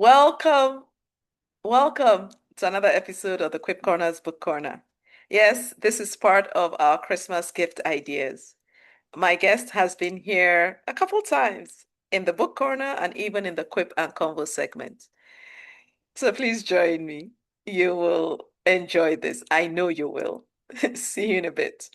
Welcome, welcome to another episode of the Quip Corners Book Corner. Yes, this is part of our Christmas gift ideas. My guest has been here a couple times in the book corner and even in the Quip and Convo segment. So please join me. You will enjoy this. I know you will. See you in a bit.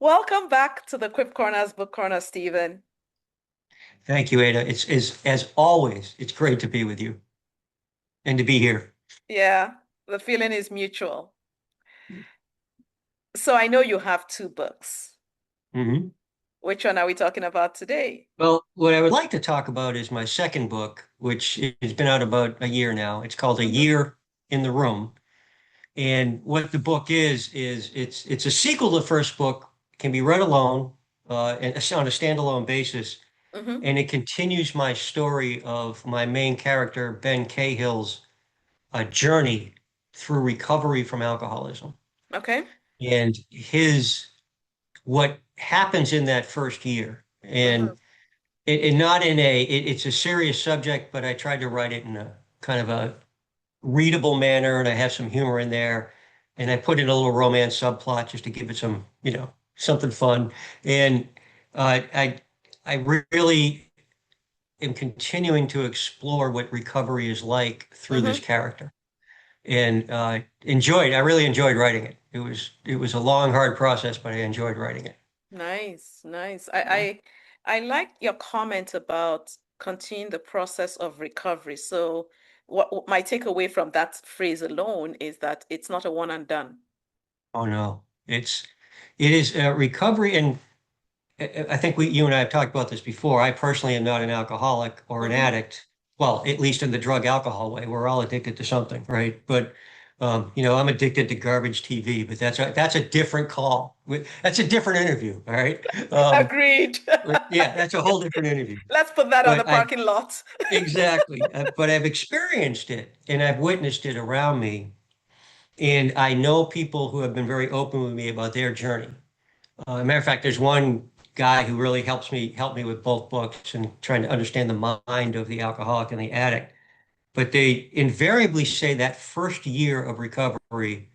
Welcome back to the Quip Corners Book Corner, Stephen. Thank you, Ada. It's as always, it's great to be with you and to be here. Yeah, the feeling is mutual. So I know you have two books. hmm Which one are we talking about today? Well, what I would like to talk about is my second book, which has been out about a year now. It's called A Hmm. Year in the Room. And what the book is it's a sequel to the first book, can be read alone, and on a standalone basis. Hmm. And it continues my story of my main character, Ben Cahill's journey through recovery from alcoholism. Okay. And his what happens in that first year. Hmm. And not it's a serious subject, but I tried to write it in a kind of a readable manner, and I have some humor in there. And I put in a little romance subplot just to give it some, something fun. And I really am continuing to explore what recovery is like through this Hmm. character. And I really enjoyed writing it. It was a long, hard process, but I enjoyed writing it. Nice, nice. Yeah. I like your comment about continuing the process of recovery. So what my takeaway from that phrase alone is that it's not a one and done. Oh no, it is recovery, and I think you and I have talked about this before. I personally am not an alcoholic or an Hmm. addict. Well, at least in the drug alcohol way, we're all addicted to something, right? But I'm addicted to garbage TV, but that's a different call. That's a different interview, all right? Um, Agreed. yeah, that's a whole different interview. Let's put that on the But I parking lot. exactly, but I've experienced it and I've witnessed it around me, and I know people who have been very open with me about their journey. Matter of fact, there's one guy who really helped me with both books and trying to understand the mind of the alcoholic and the addict. But they invariably say that first year of recovery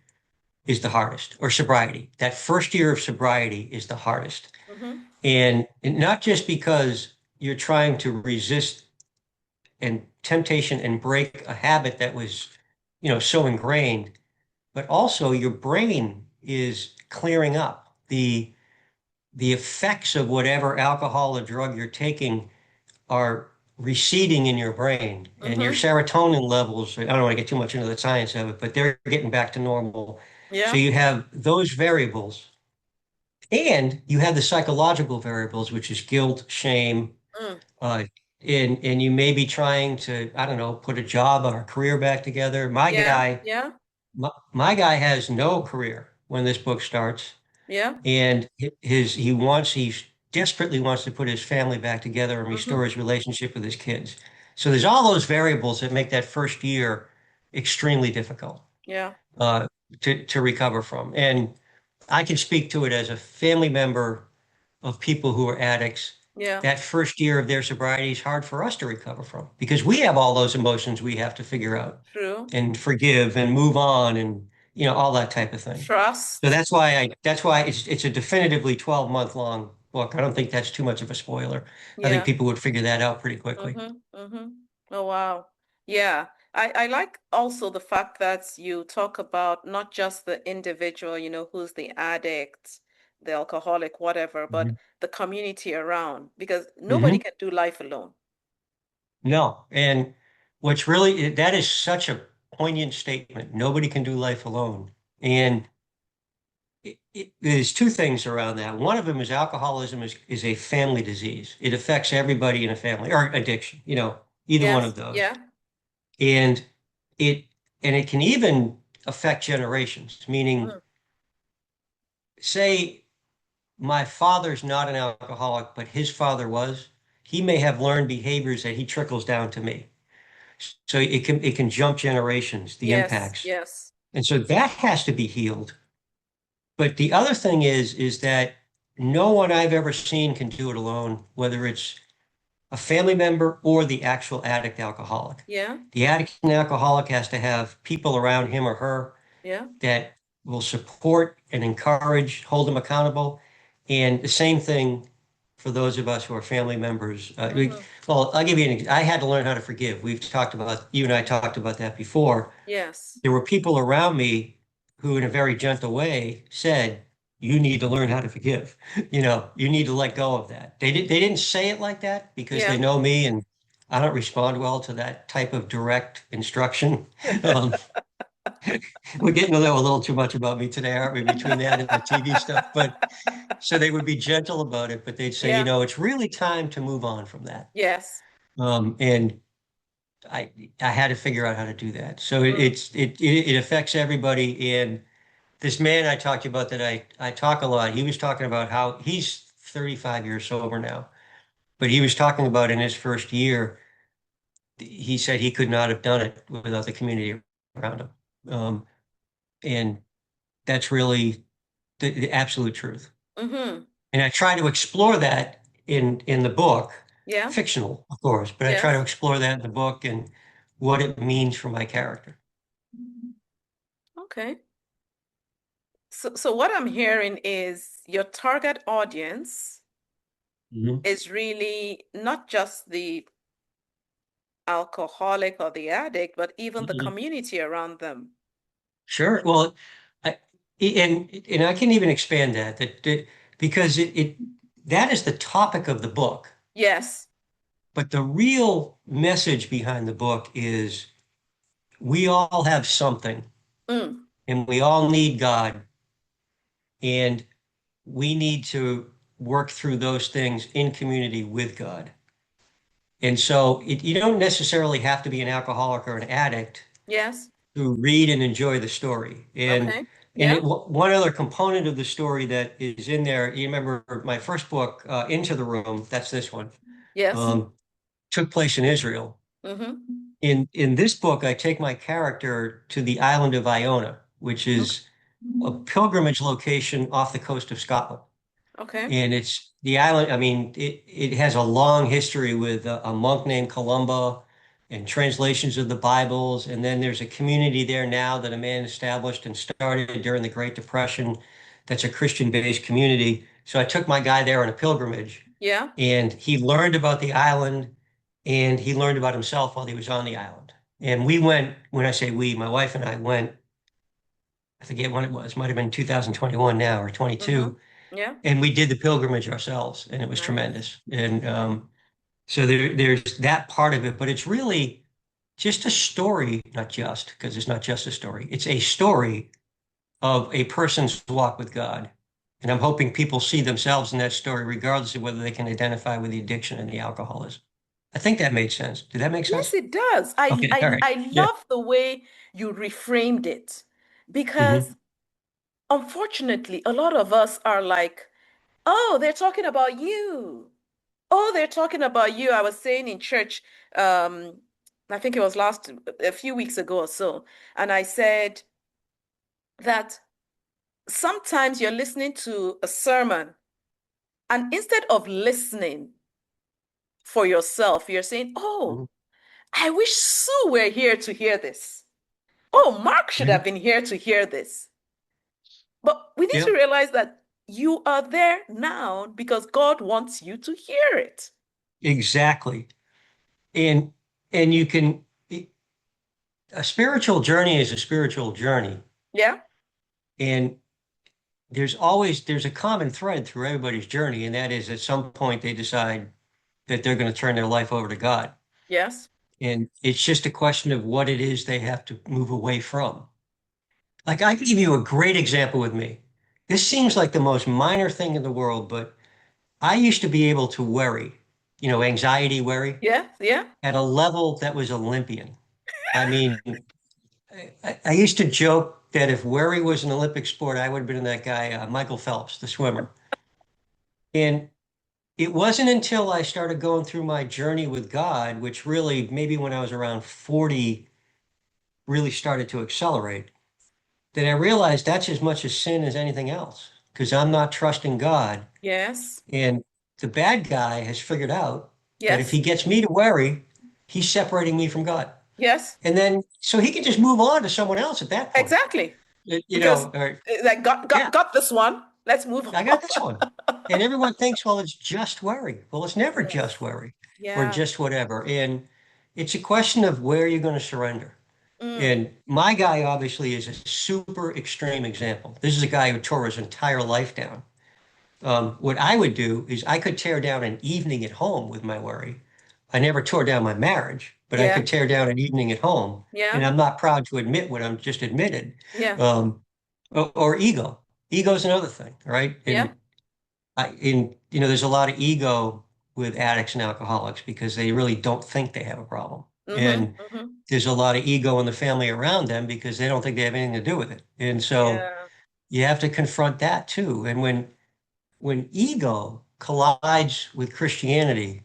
is the hardest, or sobriety. That first year of sobriety is the hardest. Hmm. And not just because you're trying to resist and temptation and break a habit that was, so ingrained, but also your brain is clearing up. The effects of whatever alcohol or drug you're taking are receding in your brain, and your Hmm. serotonin levels, I don't want to get too much into the science of it, but they're getting back to normal. So Yeah. you have those variables, and you have the psychological variables, which is guilt, shame, Mm. uh, and you may be trying to, I don't know, put a job or a career back together. Yeah. Yeah. My guy has no career when this book starts. Yeah. And he desperately wants to put his family back together and restore Hmm. his relationship with his kids. So there's all those variables that make that first year extremely difficult Yeah. uh, to recover from. And I can speak to it as a family member of people who are addicts. Yeah. That first year of their sobriety is hard for us to recover from because we have all those emotions we have to figure out True. and forgive and move on and all that type of thing. So Trust. that's why it's a definitively 12-month long book. I don't think that's too much of a spoiler. I think Yeah. people would figure that out pretty quickly. Mm-hmm. Mm-hmm. Oh, wow. Yeah. I like also the fact that you talk about not just the individual, who's the addict, the alcoholic, whatever, but Hmm. the community around, because nobody Hmm. can do life alone. No. And what's really, that is such a poignant statement. Nobody can do life alone. And there's two things around that. One of them is alcoholism is a family disease. It affects everybody in a family, or addiction, either one Yes. of those. Yeah. And it and it can even affect generations, meaning Mm. say my father's not an alcoholic, but his father was, he may have learned behaviors that he trickles down to me. So it can jump generations, the Yes. impacts. Yes. And so that has to be healed. But the other thing is that no one I've ever seen can do it alone, whether it's a family member or the actual addict alcoholic. Yeah. The addict and alcoholic has to have people around him or her Yeah. that will support and encourage, hold them accountable. And the same thing for those of us who are family members. Mm-hmm. Well, I'll give you I had to learn how to forgive. You and I talked about that before. Yes. There were people around me who, in a very gentle way, said, "You need to learn how to forgive. You need to let go of that." They didn't say it like that because they Yeah. know me and I don't respond well to that type of direct instruction. Um, we're getting to know a little too much about me today, aren't we, between that and the TV stuff? But so they would be gentle about it, but they'd say, Yeah. it's really time to move on from that. Yes. And I I had to figure out how to do that. So Mm. it affects everybody. And this man I talked to you about that I talk a lot, he was talking about how he's 35 years sober now, but he was talking about in his first year, he said he could not have done it without the community around him. And that's really the absolute truth. Mm-hmm. And I try to explore that in the book, Yeah. fictional, of course, but I try to Yes. explore that in the book and what it means for my character. Okay. So what I'm hearing is your target audience Mhm. is really not just the alcoholic or the addict, but even the Mhm. community around them. Sure. Well, I, and I can even expand that because that is the topic of the book, Yes. but the real message behind the book is we all have something Mm. and we all need God and we need to work through those things in community with God. And so you don't necessarily have to be an alcoholic or an addict Yes. to read and enjoy the story. And Okay. and Yeah. one other component of the story that is in there, you remember my first book, Into the Room, that's this one, Yes. um, took place in Israel. Mm-hmm. In this book, I take my character to the island of Iona, which Okay. is a pilgrimage location off the coast of Scotland. Okay. And it's the island. I mean, it has a long history with a monk named Columba and translations of the Bibles. And then there's a community there now that a man established and started during the Great Depression. That's a Christian-based community. So I took my guy there on a pilgrimage, Yeah. and he learned about the island, and he learned about himself while he was on the island. And we went, when I say we, my wife and I went, I forget when it was, might have been 2021 now or Mm-hmm. 22, Yeah. and we did the pilgrimage ourselves, and it was Nice. tremendous. And so there's that part of it, but it's really just a story, not just because it's not just a story. It's a story of a person's walk with God. And I'm hoping people see themselves in that story, regardless of whether they can identify with the addiction and the alcoholism. I think that made sense. Did that make Yes, sense? it does. I Okay, all I right. I Yeah. love the way you reframed it because Hmm. unfortunately, a lot of us are like, Oh, they're talking about you. Oh, they're talking about you. I was saying in church, um, I think it was a few weeks ago or so, and I said that sometimes you're listening to a sermon, and instead of listening for yourself, you're saying, Mhm. "Oh, I wish Sue were here to hear this. Oh, Mark should Yeah. have been here to hear this." But we need Yeah, to realize that you are there now because God wants you to hear it. exactly. And you can a spiritual journey is a spiritual journey. Yeah? And there's a common thread through everybody's journey, and that is at some point they decide that they're going to turn their life over to God. Yes? And it's just a question of what it is they have to move away from. Like I can give you a great example with me. This seems like the most minor thing in the world, but I used to be able to worry, anxiety worry Yeah? Yeah? at a level that was Olympian. I mean, I used to joke that if worry was an Olympic sport, I would have been that guy, Michael Phelps, the swimmer. And it wasn't until I started going through my journey with God, which really, maybe when I was around 40, really started to accelerate, that I realized that's as much a sin as anything else because I'm not trusting God. Yes? And the bad guy has figured out that if Yes? he gets me to worry, he's separating me from God. Yes? And then, so he can just move on to someone else at that point. Exactly. Because Or, like yeah, got this one. Let's move I on. got this one. And everyone thinks, well, it's just worry. Well, it's never just Yes. worry or Yeah. just whatever. And it's a question of where you're going to surrender. Mm. And my guy obviously is a super extreme example. This is a guy who tore his entire life down. What I would do is I could tear down an evening at home with my worry. I never tore down my marriage, but I Yeah. could tear down an evening at home. And Yeah. I'm not proud to admit what I'm just admitted. Yeah. Um, or ego. Ego is another thing, right? Yeah. There's a lot of ego with addicts and alcoholics because they really don't think they have a problem. Mm-hmm. And Mm-hmm. there's a lot of ego in the family around them because they don't think they have anything to do with it. And so Yeah. you have to confront that too. And when ego collides with Christianity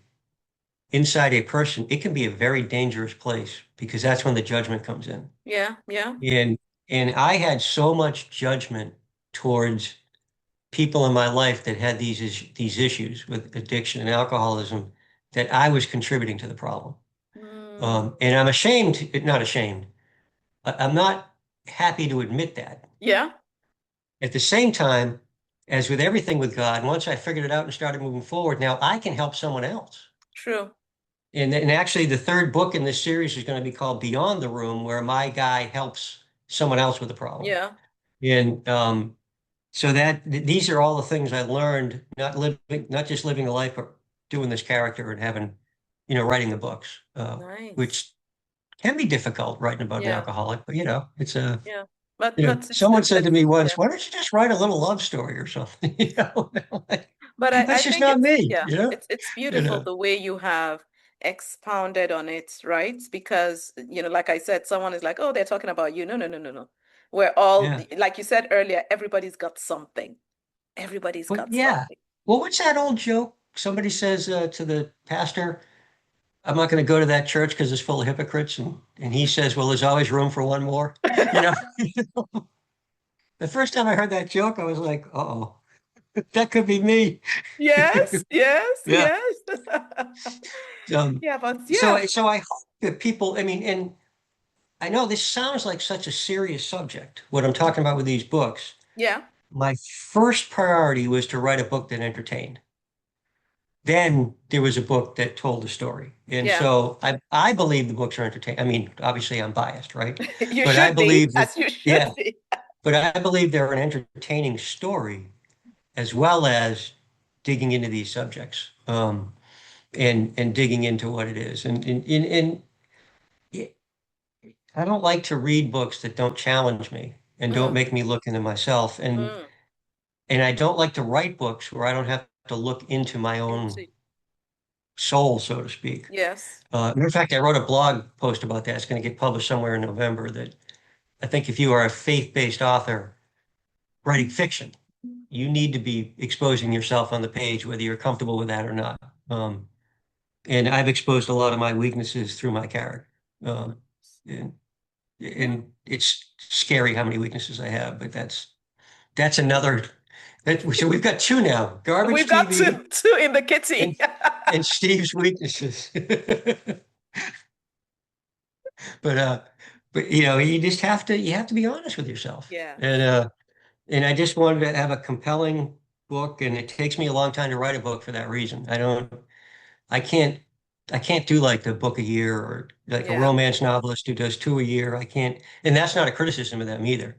inside a person, it can be a very dangerous place because that's when the judgment comes in. Yeah. Yeah. And I had so much judgment towards people in my life that had these issues with addiction and alcoholism that I was contributing to the problem. Mm. And I'm ashamed, not ashamed. I'm not happy to admit that. Yeah. At the same time, as with everything with God, once I figured it out and started moving forward, now I can help someone else. True. And actually, the third book in this series is going to be called Beyond the Room, where my guy helps someone else with a problem. Yeah. And so these are all the things I learned, not just living the life, but doing this character and writing the books, Nice. which can be difficult writing about an Yeah. alcoholic. But it's Yeah. But someone said to me yeah. once, "Why don't you just write a little love story or something?" Like, But I that's just think not me. You know, it's you beautiful know. the way you have expounded on it, right? Because, like I said, someone is like, oh, they're talking about you. No, no, no, no, no. We're all, Yeah. like you said earlier, everybody's got something. Everybody's But got yeah. something. Well, what's that old joke? Somebody says to the pastor, I'm not going to go to that church because it's full of hypocrites. And he says, well, there's always room for one more. You know, the first time I heard that joke, I was like, uh-oh, that could be me. Yes, yes, Yeah. yes. Um, Yeah, but so, yeah, so I hope that people, I mean, and I know this sounds like such a serious subject, what I'm talking about with these books. yeah, My first priority was to write a book that entertained. Then there was a book that told a story. And yeah. so I believe the books are entertaining. I mean, obviously I'm biased, right? You But I should be, believe that, as you should yeah, be. but I believe they're an entertaining story as well as digging into these subjects and digging into what it is. And I don't like to read books that don't challenge me and don't Mm, make me look into myself. mm. And I don't like to write books where I don't have to look into my own Into, soul, so to speak. yes. Matter of fact, I wrote a blog post about that. It's going to get published somewhere in November. That I think if you are a faith-based author writing fiction, you need to be exposing yourself on the page, whether you're comfortable with that or not. Um, and I've exposed a lot of my weaknesses through my character. Um, and, Yeah. and it's scary how many weaknesses I have, but that's another. So we've got two now: garbage We've got TV two in the and kitty. and Steve's weaknesses. But but you have to be honest with yourself. Yes. And I just wanted to have a compelling book, and it takes me a long time to write a book for that reason. I can't I can't do like the book a year or like a Yeah. romance novelist who does two a year. I can't, and that's not a criticism of them either.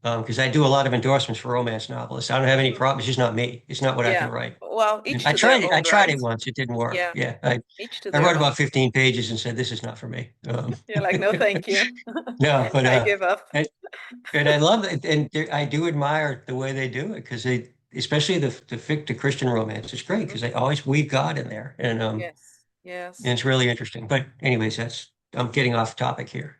Because I do a lot of endorsements for romance novelists. I don't have any Mhm. problem. It's just not me. It's not what I can Yeah. write. Well, And each to their I own, tried right? it once. It didn't work. Yeah. Yeah. Each to I their wrote own. about 15 pages and said, this is not for me. You're like, no, thank you. No, but I give up. I, and I love it, and I do admire the way they do it because especially the Christian romance, is great because Mhm. they always weave God in there, Yes. and Yes. it's really interesting. But anyways, I'm getting off topic here.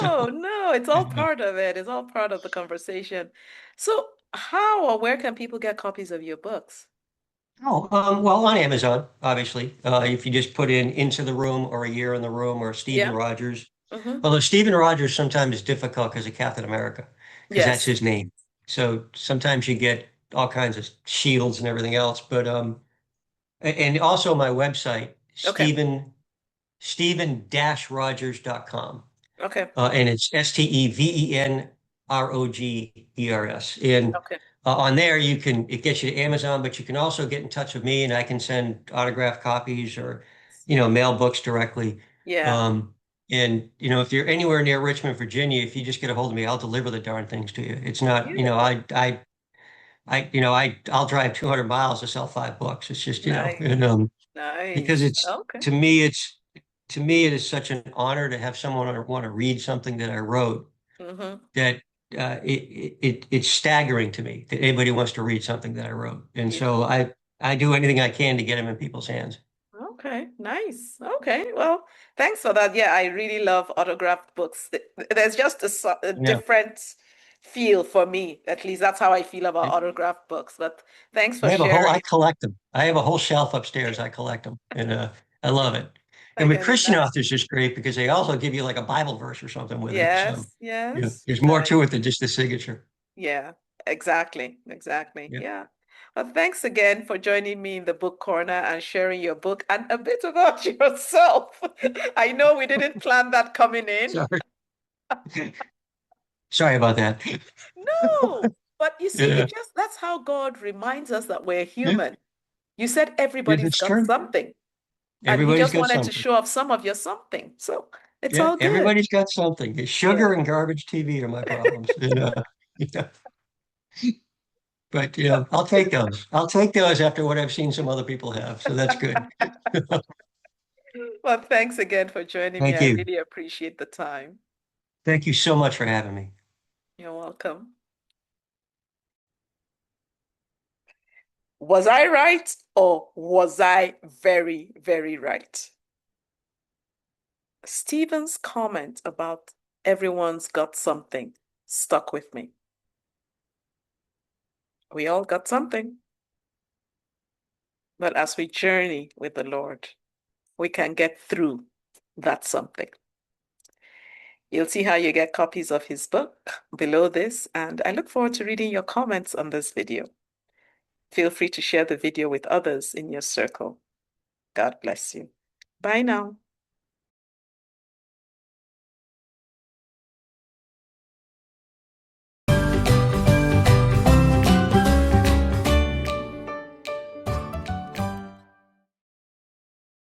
No, no, it's all part of it. It's all part of the conversation. So, how or where can people get copies of your books? well, on Amazon, obviously, if you just put in Into the Room or A Year in the Room or Stephen Yeah. Rogers, Hmm. although Stephen Rogers sometimes is difficult because of Captain America, because that's Yes. his name. So sometimes you get all kinds of shields and everything else. But and also my website, Okay. Stephen-Rogers.com. Okay. And it's STEVENROGERS. And Okay. on there, it gets you to Amazon, but you can also get in touch with me and I can send autographed copies or, mail books directly. Yeah. Um, and, if you're anywhere near Richmond, Virginia, if you just get a hold of me, I'll deliver the darn things to you. It's not, Beautiful. I'll drive 200 miles to sell 5 books. It's just, Nice. because Nice. Okay. to me, it is such an honor to have someone want to read something that I wrote Hmm. that it's staggering to me that anybody wants to read something that I wrote. And Yeah. so I do anything I can to get them in people's hands. Okay. Nice. Okay. Well, thanks for that. Yeah, I really love autographed books. There's just a Yeah. different feel for me. At least that's how I feel about autographed books. But thanks for I sharing. collect them. I have a whole shelf upstairs. I collect them and I love it. I And with can Christian imagine. authors, it's great because they also give you like a Bible verse or something with it. So, Yes. Yes. there's more to Nice. it than just the signature. Yeah. Exactly. Exactly. Yeah. Yeah. Well, thanks again for joining me in the book corner and sharing your book and a bit about yourself. I know we didn't plan that coming in. Sorry. Sorry about that. No, but you see, Yeah. that's how God reminds us that we're Yeah. human. You said Yeah, everybody's it's got true. something, and you Everybody's just got wanted to something. show off some of your something. So it's Yeah, all good. everybody's got something. Yeah. Sugar and garbage TV are my problems. And, yeah, but I'll take those. I'll take those after what I've seen some other people have. So that's good. Well, thanks again for joining me. Thank I you. really appreciate the time. Thank you so much for having me. You're welcome. Was I right or was I very, very right? Stephen's comment about everyone's got something stuck with me. We all got something. But as we journey with the Lord, we can get through that something. You'll see how you get copies of his book below this, and I look forward to reading your comments on this video. Feel free to share the video with others in your circle. God bless you. Bye now.